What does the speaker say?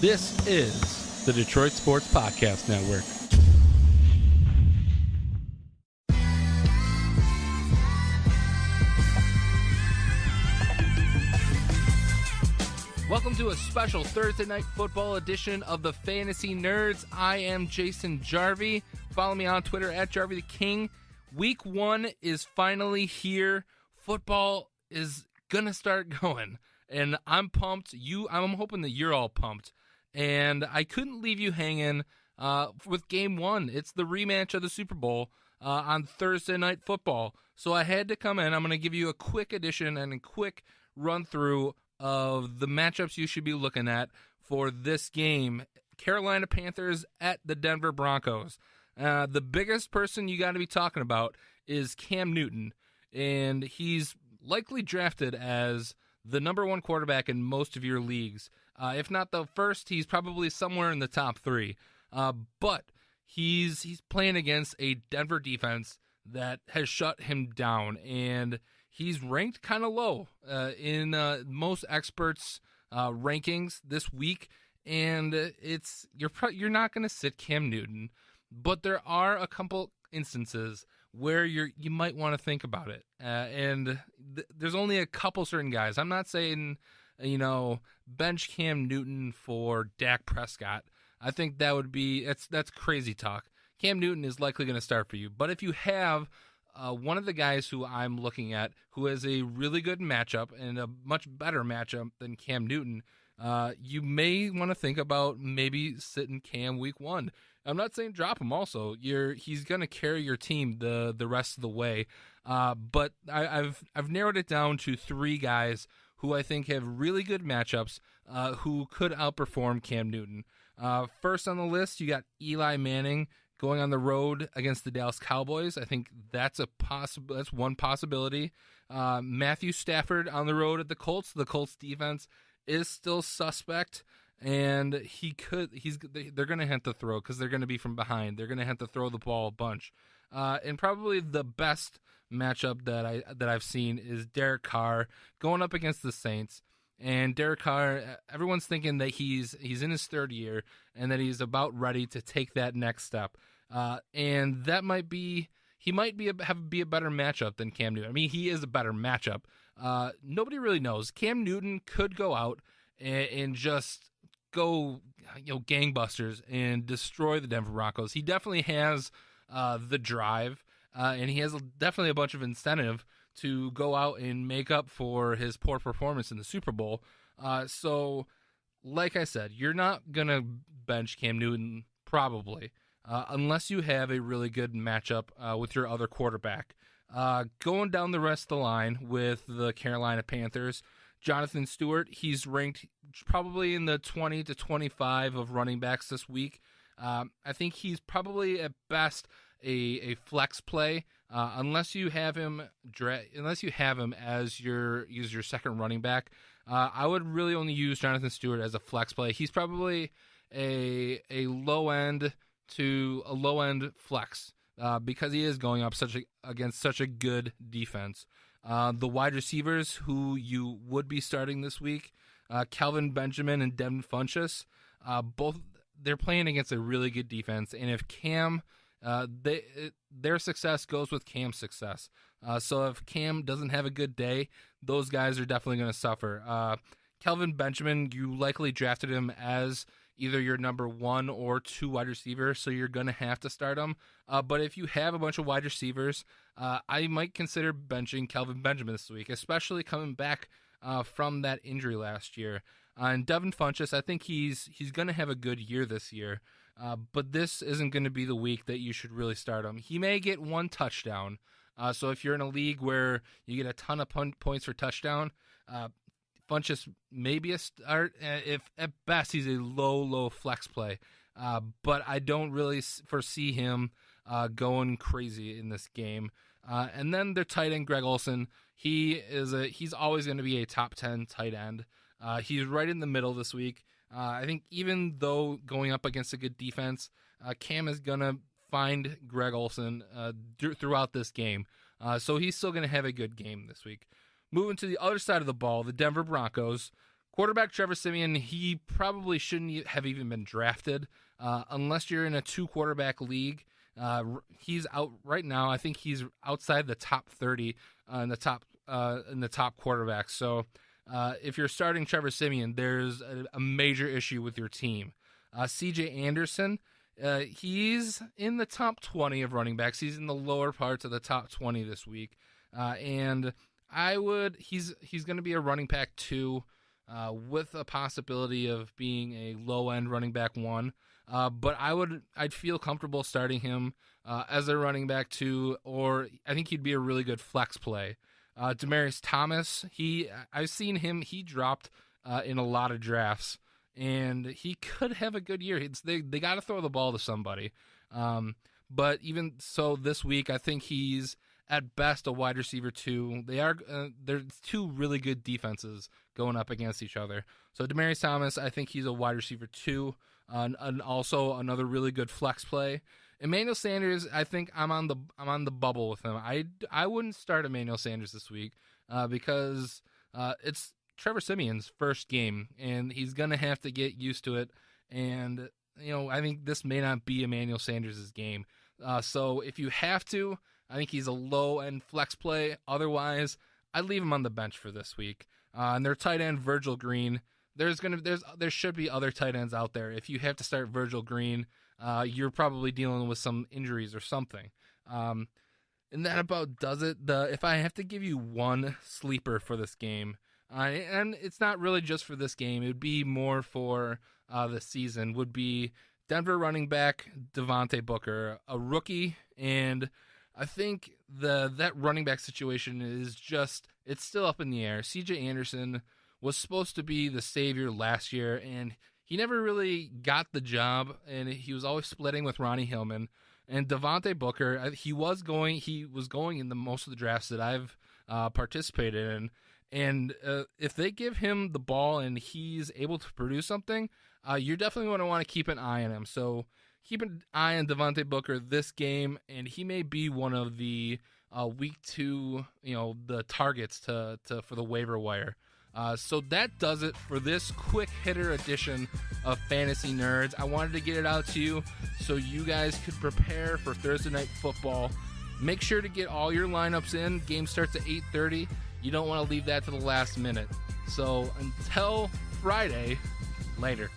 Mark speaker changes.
Speaker 1: This is the Detroit Sports Podcast Network. Welcome to a special Thursday night football edition of the Fantasy Nerds. I am Jason Jarvi. Follow me on Twitter at Jarvi the King. Week 1 is finally here. Football is gonna start going, and I'm pumped. I'm hoping that you're all pumped. And I couldn't leave you hanging with Game 1. It's the rematch of the Super Bowl on Thursday Night Football. So I had to come in. I'm going to give you a quick edition and a quick run-through of the matchups you should be looking at for this game. Carolina Panthers at the Denver Broncos. The biggest person you got to be talking about is Cam Newton, and he's likely drafted as the number 1 quarterback in most of your leagues. If not the first, he's probably somewhere in the top 3. But he's playing against a Denver defense that has shut him down, and he's ranked kind of low in most experts' rankings this week. And you're not going to sit Cam Newton, but there are a couple instances where you might want to think about it. And there's only a couple certain guys. I'm not saying, bench Cam Newton for Dak Prescott. I think that would be that's crazy talk. Cam Newton is likely going to start for you. But if you have one of the guys who I'm looking at who has a really good matchup and a much better matchup than Cam Newton, you may want to think about maybe sitting Cam week 1. I'm not saying drop him also. He's going to carry your team the rest of the way. But I've narrowed it down to 3 guys who I think have really good matchups who could outperform Cam Newton. First on the list, you got Eli Manning going on the road against the Dallas Cowboys. I think that's one possibility. Matthew Stafford on the road at the Colts. The Colts defense is still suspect, and they're going to have to throw because they're going to be from behind. They're going to have to throw the ball a bunch. And probably the best matchup that I've seen is Derek Carr going up against the Saints. And Derek Carr, everyone's thinking that he's in his 3rd year and that he's about ready to take that next step. And that he might be a better matchup than Cam Newton. I mean, he is a better matchup. Nobody really knows. Cam Newton could go out and just go, gangbusters and destroy the Denver Broncos. He definitely has the drive, and he has definitely a bunch of incentive to go out and make up for his poor performance in the Super Bowl. So, like I said, you're not going to bench Cam Newton probably unless you have a really good matchup with your other quarterback. Going down the rest of the line with the Carolina Panthers, Jonathan Stewart, he's ranked probably in the 20 to 25 of running backs this week. I think he's probably at best a flex play unless you have him as your second running back. I would really only use Jonathan Stewart as a flex play. He's probably a low end flex because he is going up against such a good defense. The wide receivers who you would be starting this week, Kelvin Benjamin and Devin Funchess, they're playing against a really good defense, and if Cam, their success goes with Cam's success. So if Cam doesn't have a good day, those guys are definitely going to suffer. Kelvin Benjamin, you likely drafted him as either your number 1 or 2 wide receiver, so you're going to have to start him. But if you have a bunch of wide receivers, I might consider benching Kelvin Benjamin this week, especially coming back from that injury last year. And Devin Funchess, I think he's going to have a good year this year, but this isn't going to be the week that you should really start him. He may get 1 touchdown, so if you're in a league where you get a ton of points for touchdown, Funchess may be a start. If at best he's a low flex play, but I don't really foresee him going crazy in this game. And then their tight end Greg Olsen, he's always going to be a top 10 tight end. He's right in the middle this week. I think even though going up against a good defense, Cam is going to find Greg Olsen throughout this game. So he's still going to have a good game this week. Moving to the other side of the ball, the Denver Broncos. Quarterback Trevor Siemian, he probably shouldn't have even been drafted unless you're in a 2-quarterback league. He's out right now. I think he's outside the top 30 in the top quarterbacks. So if you're starting Trevor Siemian, there's a major issue with your team. C.J. Anderson, he's in the top 20 of running backs. He's in the lower parts of the top 20 this week, and he's going to be a running back 2. With a possibility of being a low-end running back 1. But I'd feel comfortable starting him as a running back 2, or I think he'd be a really good flex play. Demaryius Thomas, I've seen him, he dropped in a lot of drafts, and he could have a good year. They got to throw the ball to somebody. But even so this week, I think he's at best a wide receiver 2. They're 2 really good defenses going up against each other. So Demaryius Thomas, I think he's a wide receiver 2, and also another really good flex play. Emmanuel Sanders, I think I'm on the bubble with him. I wouldn't start Emmanuel Sanders this week because it's Trevor Siemian's first game, and he's gonna have to get used to it. And I think this may not be Emmanuel Sanders' game. So if you have to, I think he's a low-end flex play. Otherwise, I'd leave him on the bench for this week. And their tight end, Virgil Green, there should be other tight ends out there. If you have to start Virgil Green, you're probably dealing with some injuries or something. And that about does it. If I have to give you one sleeper for this game, and it's not really just for this game, it would be more for the season, would be Denver running back Devontae Booker, a rookie, and I think that running back situation is it's still up in the air. C.J. Anderson was supposed to be the savior last year, and he never really got the job, and he was always splitting with Ronnie Hillman. And Devontae Booker, he was going in most of the drafts that I've participated in. And if they give him the ball and he's able to produce something, you're definitely going to want to keep an eye on him. So keep an eye on Devontae Booker this game, and he may be one of the week 2, the targets for the waiver wire. So that does it for this quick hitter edition of Fantasy Nerds. I wanted to get it out to you so you guys could prepare for Thursday Night Football. Make sure to get all your lineups in. Game starts at 8:30. You don't want to leave that to the last minute. So until Friday, later.